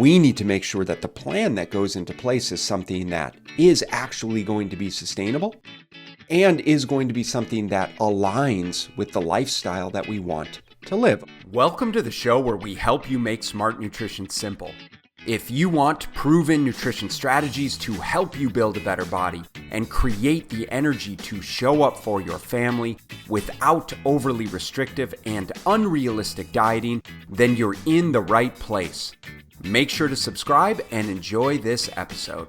We need to make sure that the plan that goes into place is something that is actually going to be sustainable and is going to be something that aligns with the lifestyle that we want to live. Welcome to the show where we help you make smart nutrition simple. If you want proven nutrition strategies to help you build a better body and create the energy to show up for your family without overly restrictive and unrealistic dieting, then you're in the right place. Make sure to subscribe and enjoy this episode.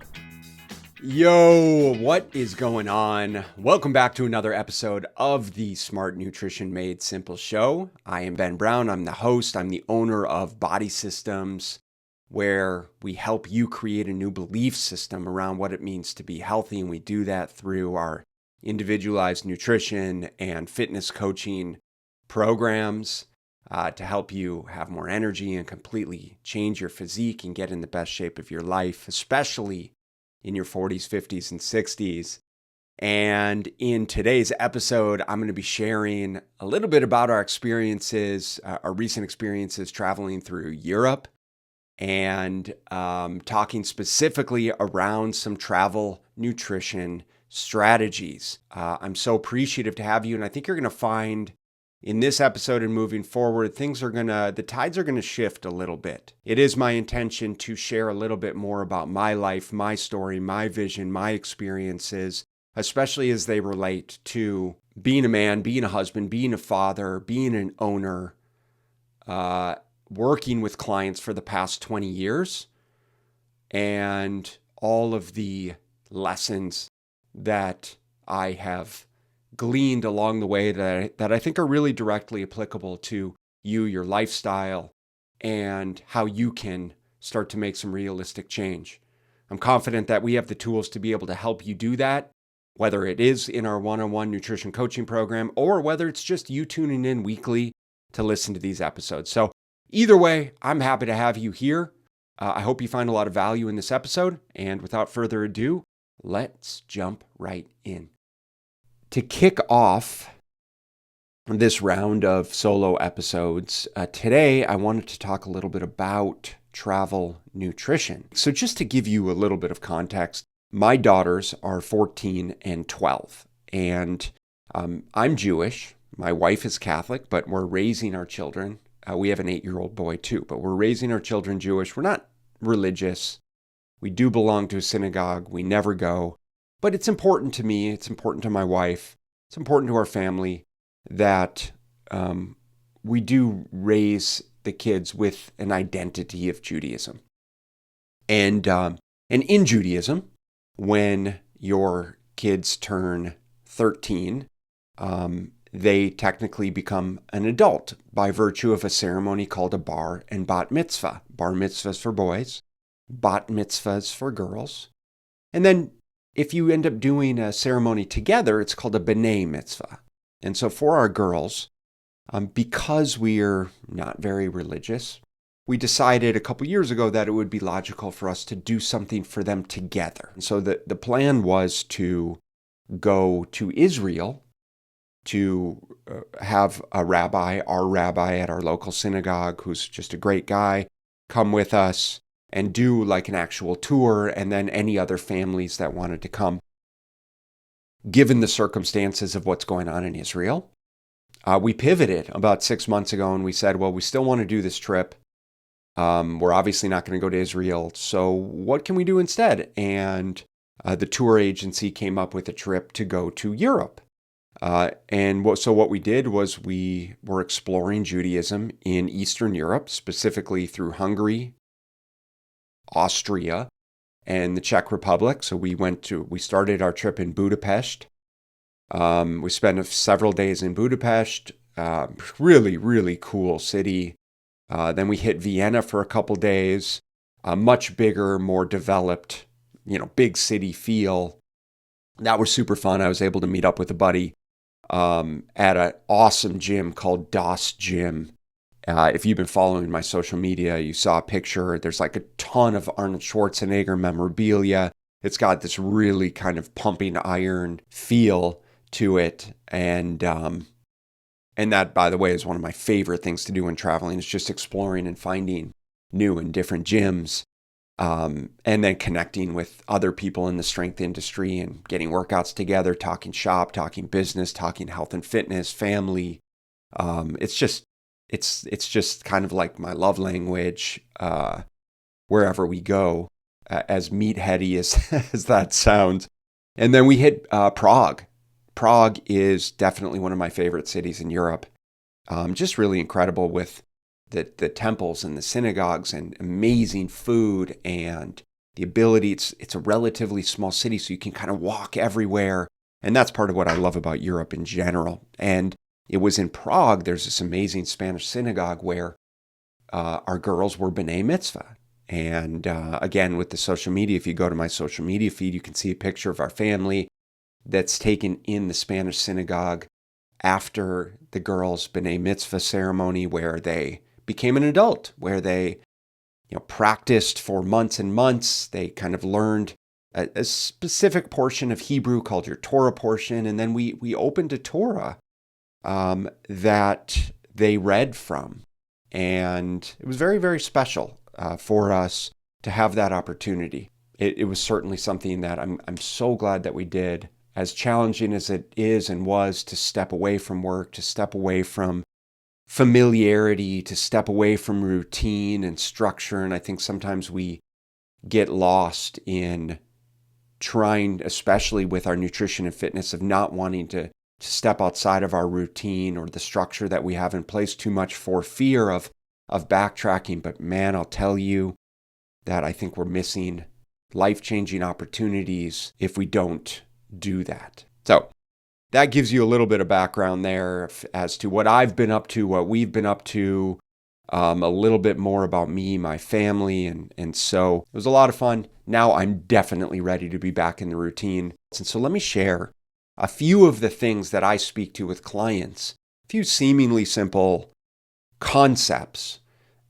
Yo, what is going on? Welcome back to another episode of the Smart Nutrition Made Simple show. I am Ben Brown. I'm the host. I'm the owner of BodySystemsSmartNutritionMadeSimple, where we help you create a new belief system around what it means to be healthy. And we do that through our individualized nutrition and fitness coaching programs to help you have more energy and completely change your physique and get in the best shape of your life, especially in your 40s, 50s, and 60s. And in today's episode, I'm going to be sharing a little bit about our experiences, our recent experiences traveling through Europe, and talking specifically around some travel nutrition strategies. I'm so appreciative to have you, and I think you're going to find in this episode and moving forward, the tides are going to shift a little bit. It is my intention to share a little bit more about my life, my story, my vision, my experiences, especially as they relate to being a man, being a husband, being a father, being an owner, working with clients for the past 20 years, and all of the lessons that I have gleaned along the way that I think are really directly applicable to you, your lifestyle, and how you can start to make some realistic change. I'm confident that we have the tools to be able to help you do that, whether it is in our one-on-one nutrition coaching program or whether it's just you tuning in weekly to listen to these episodes. So either way, I'm happy to have you here. I hope you find a lot of value in this episode. And without further ado, let's jump right in. To kick off this round of solo episodes, today I wanted to talk a little bit about travel nutrition. So just to give you a little bit of context, my daughters are 14 and 12, and I'm Jewish. My wife is Catholic, but we're raising our children. We have an 8-year-old boy too, but we're raising our children Jewish. We're not religious. We do belong to a synagogue. We never go. But it's important to me. It's important to my wife. It's important to our family that we do raise the kids with an identity of Judaism. And in Judaism, when your kids turn 13, they technically become an adult by virtue of a ceremony called a bar and bat mitzvah. Bar mitzvahs for boys, bat mitzvahs for girls. And then if you end up doing a ceremony together, it's called a b'nai mitzvah. And so for our girls, because we're not very religious, we decided a couple years ago that it would be logical for us to do something for them together. And so the plan was to go to Israel to have a rabbi, our rabbi at our local synagogue, who's just a great guy, come with us and do like an actual tour, and then any other families that wanted to come. Given the circumstances of what's going on in Israel, we pivoted about 6 months ago and we said, well, we still want to do this trip. We're obviously not going to go to Israel, so what can we do instead? And the tour agency came up with a trip to go to Europe. So what we did was we were exploring Judaism in Eastern Europe, specifically through Hungary, Austria, and the Czech Republic. So we started our trip in Budapest. We spent several days in Budapest, really, really cool city. Then we hit Vienna for a couple days, a much bigger, more developed, big city feel. That was super fun. I was able to meet up with a buddy at an awesome gym called DOS Gym. If you've been following my social media, you saw a picture. There's like a ton of Arnold Schwarzenegger memorabilia. It's got this really kind of pumping iron feel to it. And that, by the way, is one of my favorite things to do when traveling, is just exploring and finding new and different gyms, and then connecting with other people in the strength industry and getting workouts together, talking shop, talking business, talking health and fitness, family. It's just kind of like my love language wherever we go, as meatheady as that sounds. And then we hit Prague. Prague is definitely one of my favorite cities in Europe. Just really incredible with the temples and the synagogues and amazing food and the ability. It's a relatively small city, so you can kind of walk everywhere. And that's part of what I love about Europe in general. And it was in Prague, there's this amazing Spanish synagogue where our girls were B'nai Mitzvah. And again, with the social media, if you go to my social media feed, you can see a picture of our family that's taken in the Spanish synagogue after the girls' B'nai Mitzvah ceremony, where they became an adult, where they practiced for months and months. They kind of learned a specific portion of Hebrew called your Torah portion, and then we opened a Torah that they read from. And it was very, very special for us to have that opportunity. It was certainly something that I'm so glad that we did. As challenging as it is and was to step away from work, to step away from familiarity, to step away from routine and structure. And I think sometimes we get lost in trying, especially with our nutrition and fitness, of not wanting to step outside of our routine or the structure that we have in place too much for fear of backtracking. But man, I'll tell you that I think we're missing life-changing opportunities if we don't do that. So that gives you a little bit of background there as to what I've been up to, what we've been up to, a little bit more about me, my family, and so it was a lot of fun. Now I'm definitely ready to be back in the routine. And so let me share a few of the things that I speak to with clients, a few seemingly simple concepts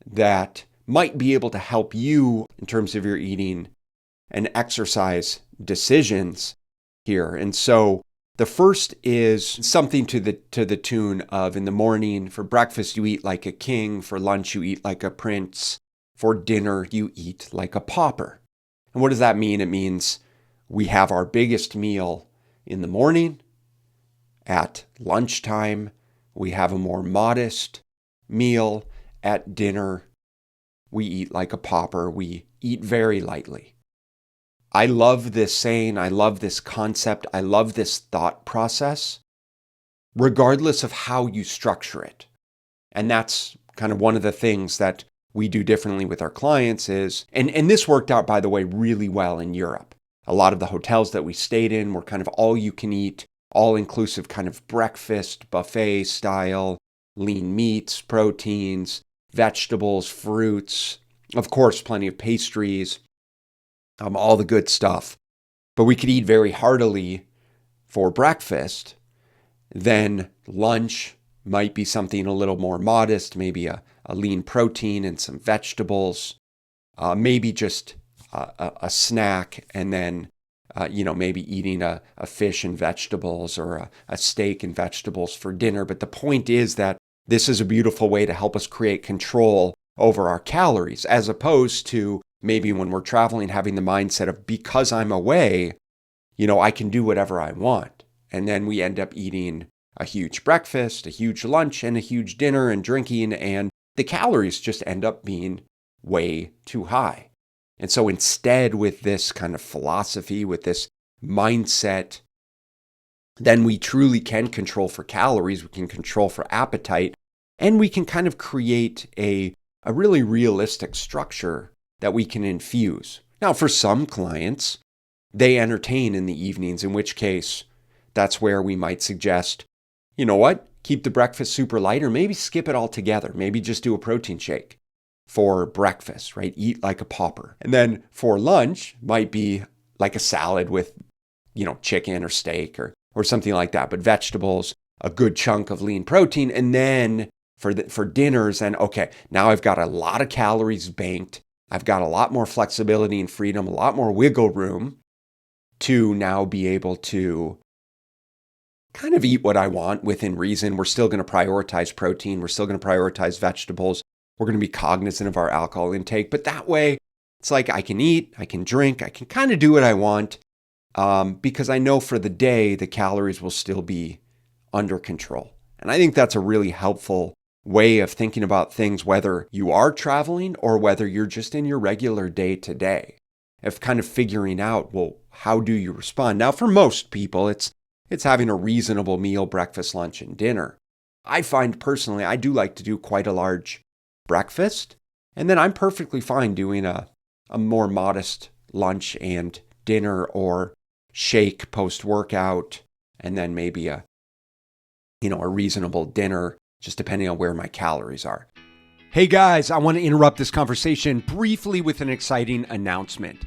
that might be able to help you in terms of your eating and exercise decisions here. And so the first is something to the tune of, in the morning, for breakfast you eat like a king, for lunch you eat like a prince, for dinner you eat like a pauper. And what does that mean? It means we have our biggest meal in the morning. At lunchtime, we have a more modest meal. At dinner, we eat like a pauper. We eat very lightly. I love this saying. I love this concept. I love this thought process, regardless of how you structure it. And that's kind of one of the things that we do differently with our clients is, and this worked out, by the way, really well in Europe. A lot of the hotels that we stayed in were kind of all you can eat, all-inclusive kind of breakfast, buffet style, lean meats, proteins, vegetables, fruits, of course, plenty of pastries, all the good stuff. But we could eat very heartily for breakfast. Then lunch might be something a little more modest, maybe a lean protein and some vegetables, maybe just a snack, and then maybe eating a fish and vegetables or a steak and vegetables for dinner. But the point is that this is a beautiful way to help us create control over our calories, as opposed to maybe when we're traveling, having the mindset of, because I'm away, I can do whatever I want. And then we end up eating a huge breakfast, a huge lunch, and a huge dinner, and drinking, and the calories just end up being way too high. And so instead, with this kind of philosophy, with this mindset, then we truly can control for calories, we can control for appetite, and we can kind of create a really realistic structure that we can infuse. Now, for some clients, they entertain in the evenings, in which case that's where we might suggest, you know what, keep the breakfast super light, or maybe skip it altogether. Maybe just do a protein shake for breakfast, right? Eat like a pauper. And then for lunch, might be like a salad with, chicken or steak or something like that, but vegetables, a good chunk of lean protein. And then for dinners, and okay, now I've got a lot of calories banked. I've got a lot more flexibility and freedom, a lot more wiggle room to now be able to kind of eat what I want within reason. We're still going to prioritize protein. We're still going to prioritize vegetables. We're going to be cognizant of our alcohol intake, but that way it's like I can eat, I can drink, I can kind of do what I want because I know for the day the calories will still be under control. And I think that's a really helpful way of thinking about things, whether you are traveling or whether you're just in your regular day to day, of kind of figuring out, well, how do you respond? Now, for most people, it's having a reasonable meal, breakfast, lunch, and dinner. I find personally, I do like to do quite a large breakfast, and then I'm perfectly fine doing a more modest lunch and dinner or shake post-workout, and then maybe a reasonable dinner, just depending on where my calories are. Hey guys, I want to interrupt this conversation briefly with an exciting announcement.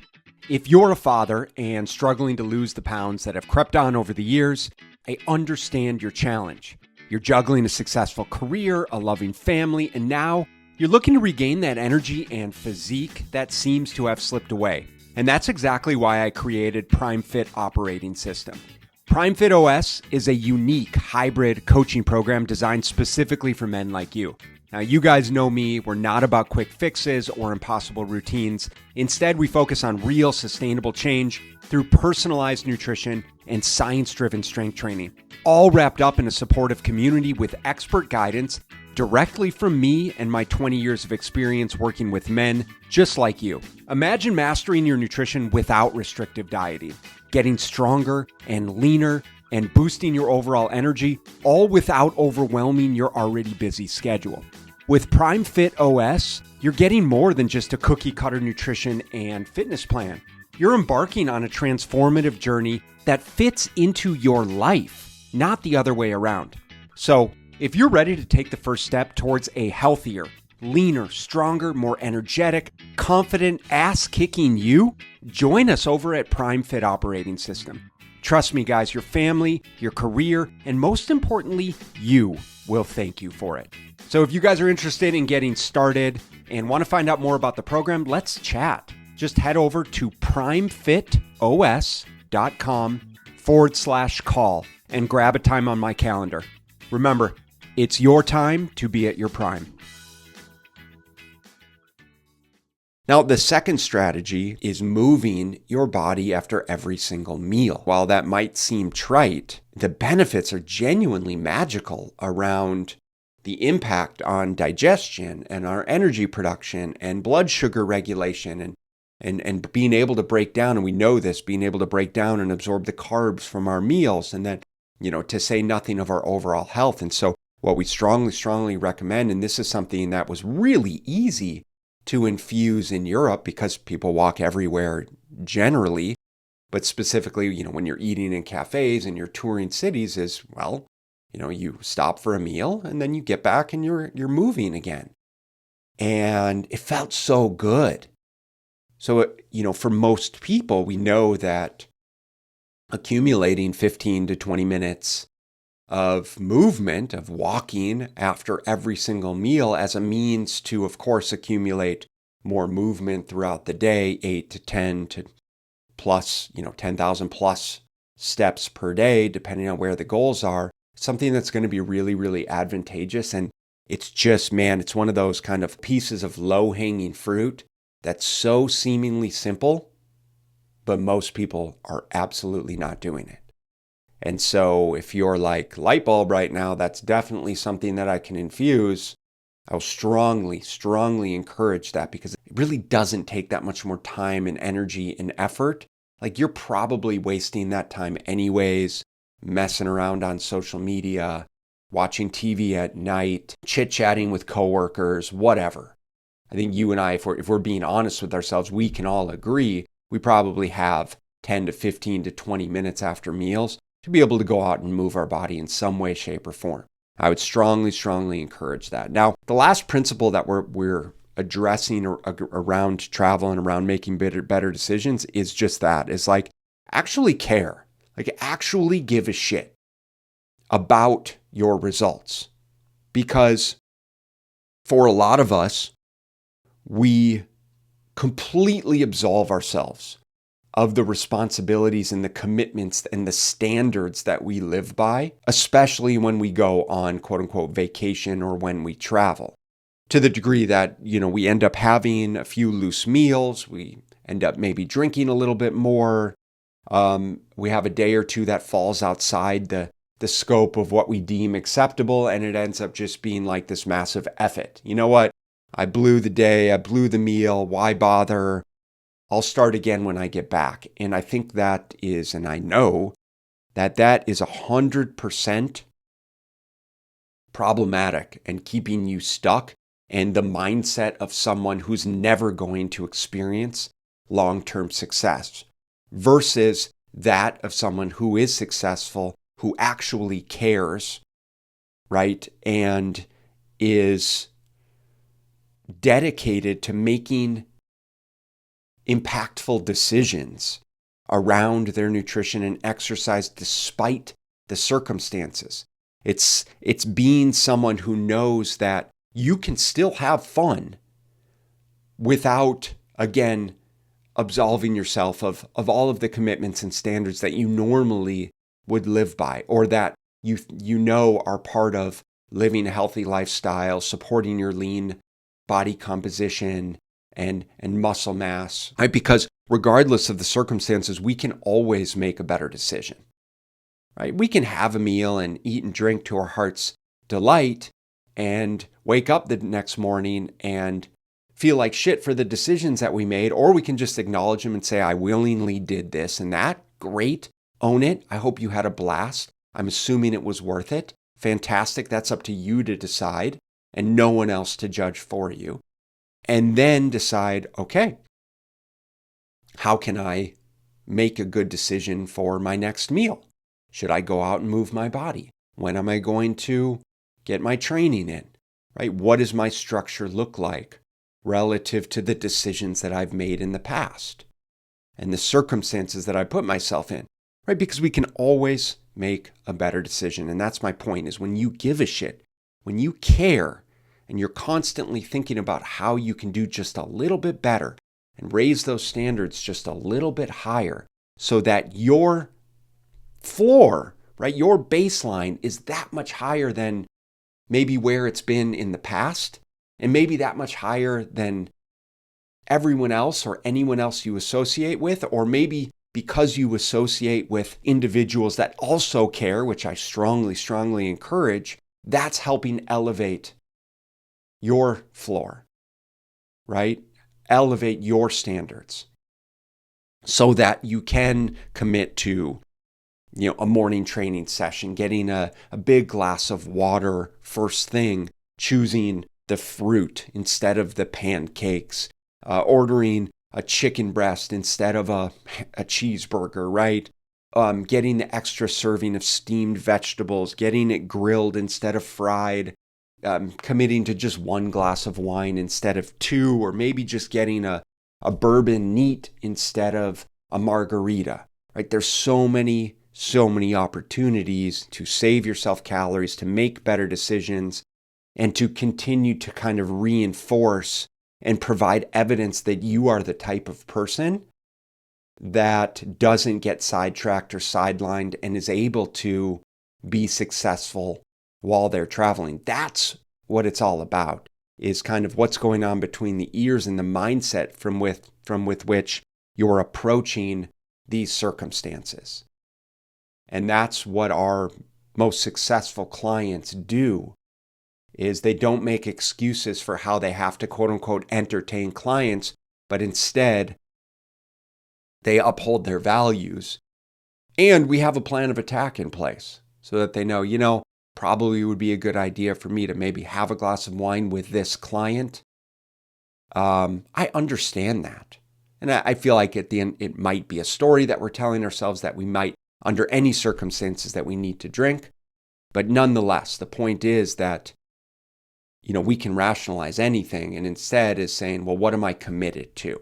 If you're a father and struggling to lose the pounds that have crept on over the years, I understand your challenge. You're juggling a successful career, a loving family, and now you're looking to regain that energy and physique that seems to have slipped away. And that's exactly why I created Prime Fit Operating System. Prime Fit OS is a unique hybrid coaching program designed specifically for men like you. Now, you guys know me, we're not about quick fixes or impossible routines. Instead, we focus on real sustainable change through personalized nutrition and science-driven strength training, all wrapped up in a supportive community with expert guidance directly from me and my 20 years of experience working with men just like you. Imagine mastering your nutrition without restrictive dieting, getting stronger and leaner, and boosting your overall energy, all without overwhelming your already busy schedule. With Prime Fit OS, you're getting more than just a cookie-cutter nutrition and fitness plan. You're embarking on a transformative journey that fits into your life, not the other way around. So, if you're ready to take the first step towards a healthier, leaner, stronger, more energetic, confident, ass-kicking you, join us over at Prime Fit Operating System. Trust me, guys, your family, your career, and most importantly, you will thank you for it. So if you guys are interested in getting started and want to find out more about the program, let's chat. Just head over to primefitos.com/call and grab a time on my calendar. Remember, it's your time to be at your prime. Now, the second strategy is moving your body after every single meal. While that might seem trite, the benefits are genuinely magical around the impact on digestion and our energy production and blood sugar regulation and being able to break down, and we know this, being able to break down and absorb the carbs from our meals, and then, to say nothing of our overall health. And so what we strongly recommend, and this is something that was really easy to infuse in Europe because people walk everywhere generally, but specifically, when you're eating in cafes and you're touring cities is, you stop for a meal and then you get back and you're moving again. And it felt so good. So, for most people, we know that accumulating 15 to 20 minutes of movement, of walking after every single meal as a means to, of course, accumulate more movement throughout the day, 8 to 10 to plus, 10,000 plus steps per day, depending on where the goals are, something that's going to be really, really advantageous. And it's just, it's one of those kind of pieces of low-hanging fruit that's so seemingly simple, but most people are absolutely not doing it. And so if you're like light bulb right now, that's definitely something that I can infuse. I'll strongly encourage that because it really doesn't take that much more time and energy and effort. Like you're probably wasting that time anyways, messing around on social media, watching TV at night, chit-chatting with coworkers, whatever. I think you and I, if we're being honest with ourselves, we can all agree we probably have 10 to 15 to 20 minutes after meals to be able to go out and move our body in some way, shape, or form. I would strongly encourage that. Now, the last principle that we're addressing around travel and around making better decisions is just that, is like actually care, like actually give a shit about your results. Because for a lot of us, we completely absolve ourselves of the responsibilities and the commitments and the standards that we live by, especially when we go on quote unquote vacation or when we travel. to the degree that, we end up having a few loose meals, we end up maybe drinking a little bit more. We have a day or two that falls outside the scope of what we deem acceptable, and it ends up just being like this massive effort. You know what? I blew the day, I blew the meal, why bother? I'll start again when I get back. And I think that is, and I know that is 100% problematic and keeping you stuck, and the mindset of someone who's never going to experience long-term success versus that of someone who is successful, who actually cares, right? And is dedicated to making impactful decisions around their nutrition and exercise despite the circumstances. It's being someone who knows that you can still have fun without, again, absolving yourself of all of the commitments and standards that you normally would live by, or that you know are part of living a healthy lifestyle, supporting your lean body composition and muscle mass, right? Because regardless of the circumstances, we can always make a better decision, right? We can have a meal and eat and drink to our heart's delight and wake up the next morning and feel like shit for the decisions that we made, or we can just acknowledge them and say, I willingly did this and that. Great. Own it. I hope you had a blast. I'm assuming it was worth it. Fantastic. That's up to you to decide and no one else to judge for you. And then decide, okay, how can I make a good decision for my next meal? Should I go out and move my body? When am I going to get my training in? Right? What does my structure look like relative to the decisions that I've made in the past and the circumstances that I put myself in? Right? Because we can always make a better decision. And that's my point, is when you give a shit, when you care, and you're constantly thinking about how you can do just a little bit better and raise those standards just a little bit higher so that your floor, right, your baseline is that much higher than maybe where it's been in the past, and maybe that much higher than everyone else or anyone else you associate with, or maybe because you associate with individuals that also care, which I strongly, strongly encourage, that's helping elevate your floor, right? Elevate your standards so that you can commit to, a morning training session, getting a big glass of water first thing, choosing the fruit instead of the pancakes, ordering a chicken breast instead of a cheeseburger, right? Getting the extra serving of steamed vegetables, getting it grilled instead of fried, committing to just one glass of wine instead of two, or maybe just getting a bourbon neat instead of a margarita, right? There's so many opportunities to save yourself calories, to make better decisions, and to continue to kind of reinforce and provide evidence that you are the type of person that doesn't get sidetracked or sidelined and is able to be successful while they're traveling. That's what it's all about, is kind of what's going on between the ears and the mindset from with which you're approaching these circumstances. And that's what our most successful clients do, is they don't make excuses for how they have to quote unquote entertain clients, but instead they uphold their values. And we have a plan of attack in place so that they know, probably would be a good idea for me to maybe have a glass of wine with this client. I understand that. And I feel like at the end, it might be a story that we're telling ourselves that we might, under any circumstances, that we need to drink. But nonetheless, the point is that, we can rationalize anything, and instead is saying, well, what am I committed to?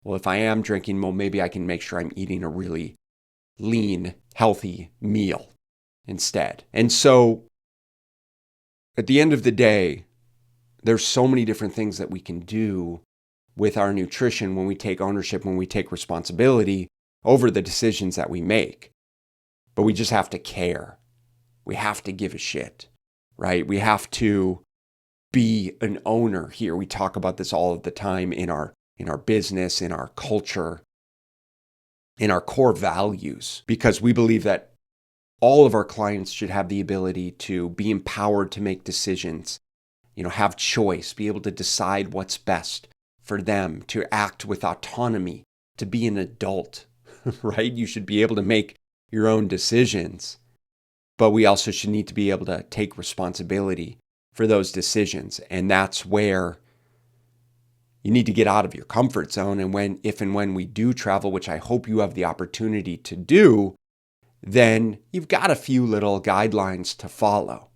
Well, if I am drinking, well, maybe I can make sure I'm eating a really lean, healthy meal instead. And so at the end of the day, there's so many different things that we can do with our nutrition when we take ownership, when we take responsibility over the decisions that we make. But we just have to care. We have to give a shit, right? We have to be an owner here. We talk about this all of the time in our business, in our culture, in our core values, because we believe that all of our clients should have the ability to be empowered to make decisions, have choice, be able to decide what's best for them, to act with autonomy, to be an adult, right? You should be able to make your own decisions, but we also should need to be able to take responsibility for those decisions. And that's where you need to get out of your comfort zone. And if and when we do travel, which I hope you have the opportunity to do, then you've got a few little guidelines to follow,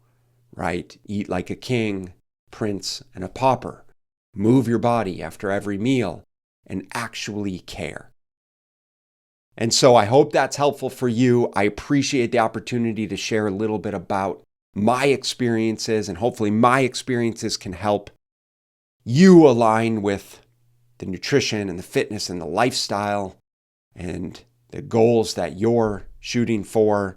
right? Eat like a king, prince, and a pauper. Move your body after every meal and actually care. And so I hope that's helpful for you. I appreciate the opportunity to share a little bit about my experiences, and hopefully my experiences can help you align with the nutrition and the fitness and the lifestyle and the goals that you're shooting for.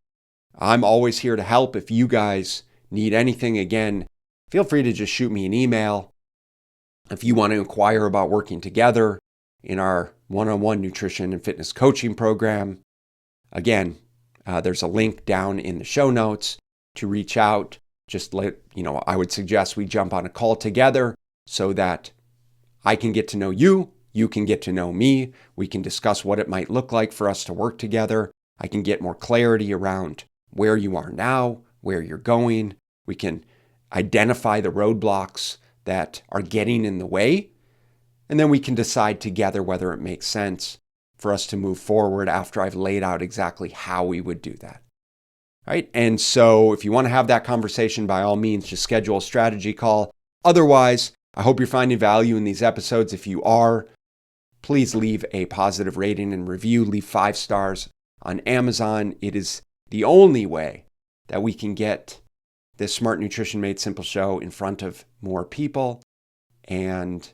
I'm always here to help. If you guys need anything, again, feel free to just shoot me an email. If you want to inquire about working together in our one-on-one nutrition and fitness coaching program, again, there's a link down in the show notes to reach out. I would suggest we jump on a call together so that I can get to know you, you can get to know me, we can discuss what it might look like for us to work together. I can get more clarity around where you are now, where you're going. We can identify the roadblocks that are getting in the way, and then we can decide together whether it makes sense for us to move forward after I've laid out exactly how we would do that. Right? And so if you want to have that conversation, by all means, just schedule a strategy call. Otherwise, I hope you're finding value in these episodes. If you are, please leave a positive rating and review. Leave 5 stars on Amazon. It is the only way that we can get this Smart Nutrition Made Simple show in front of more people, and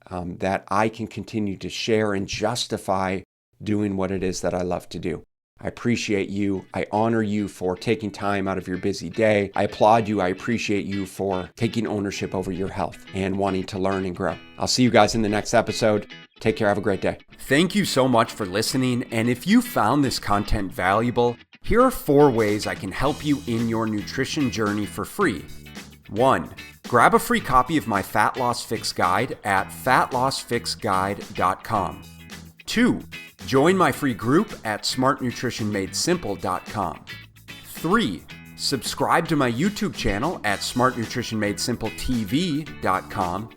that I can continue to share and justify doing what it is that I love to do. I appreciate you. I honor you for taking time out of your busy day. I applaud you. I appreciate you for taking ownership over your health and wanting to learn and grow. I'll see you guys in the next episode. Take care. Have a great day. Thank you so much for listening. And if you found this content valuable, here are 4 ways I can help you in your nutrition journey for free. 1. Grab a free copy of my Fat Loss Fix Guide at fatlossfixguide.com. 2. Join my free group at smartnutritionmadesimple.com. 3. Subscribe to my YouTube channel at smartnutritionmadesimpletv.com.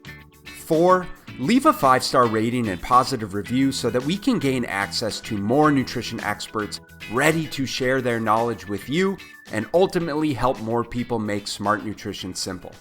4. Leave a 5-star rating and positive review so that we can gain access to more nutrition experts ready to share their knowledge with you and ultimately help more people make smart nutrition simple.